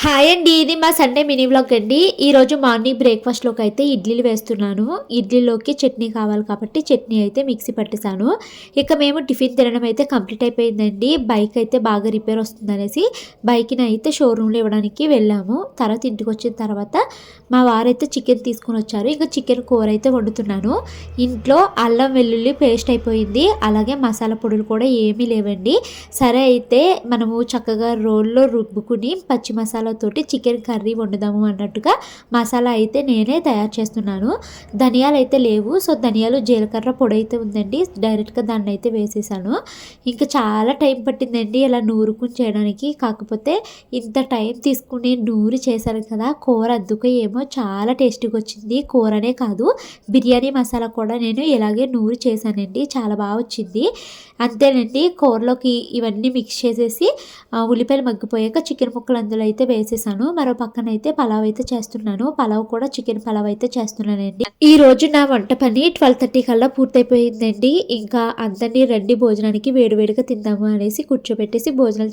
Hi అండి, ఇది మా సండే మినీ వ్లాగ్ అండి. ఈరోజు మార్నింగ్ బ్రేక్ఫాస్ట్లోకి అయితే ఇడ్లీలు వేస్తున్నాను. ఇడ్లీలోకి చట్నీ కావాలి కాబట్టి చట్నీ అయితే మిక్సీ పట్టేశాను. ఇక మేము టిఫిన్ తినడం అయితే కంప్లీట్ అయిపోయిందండి. బైక్ అయితే బాగా రిపేర్ వస్తుందనేసి బైక్ని అయితే షోరూంలో ఇవ్వడానికి వెళ్ళాము. తర్వాత ఇంటికి వచ్చిన తర్వాత మా వారైతే చికెన్ తీసుకుని వచ్చారు. ఇంకా చికెన్ కూర అయితే వండుతున్నాను. ఇంట్లో అల్లం వెల్లుల్లి పేస్ట్ అయిపోయింది. అలాగే మసాలా పొడులు కూడా ఏమీ లేవండి. సరే అయితే మనము చక్కగా రోల్లో రుబ్బుకుని పచ్చి మసాలాతోటి చికెన్ కర్రీ వండుదాము అన్నట్టుగా మసాలా అయితే నేనే తయారు చేస్తున్నాను. ధనియాలు అయితే లేవు, సో ధనియాలు జీలకర్ర పొడి అయితే ఉందండి, డైరెక్ట్గా దాన్ని అయితే వేసేసాను. ఇంకా చాలా టైం పట్టిందండి ఇలా నూరుకుని చేయడానికి. కాకపోతే ఇంత టైం తీసుకుని నూరి చేశాను కదా, కూర అందుకు ఏమో చాలా టేస్టీగా వచ్చింది. కూరనే కాదు, బిర్యానీ మసాలా కూడా నేను ఇలాగే నూరి చేశానండి, చాలా బాగా వచ్చింది. అంతేనండి, కూరలోకి ఇవన్నీ మిక్స్ చేసేసి ఉల్లిపాయలు మగ్గిపోయాక చికెన్ ముక్కలు అందులో అయితే వేసేసాను. మరో పక్కన అయితే పలావ్ అయితే చేస్తున్నాను. పలావ్ కూడా చికెన్ పలావ్ అయితే చేస్తున్నానండి. ఈ రోజు నా వంట పని 12:30 కల్లా పూర్తయిపోయిందండి. ఇంకా అందరినీ రండి భోజనానికి, వేడివేడిగా తిందాము అనేసి కూర్చోబెట్టేసి భోజనాలు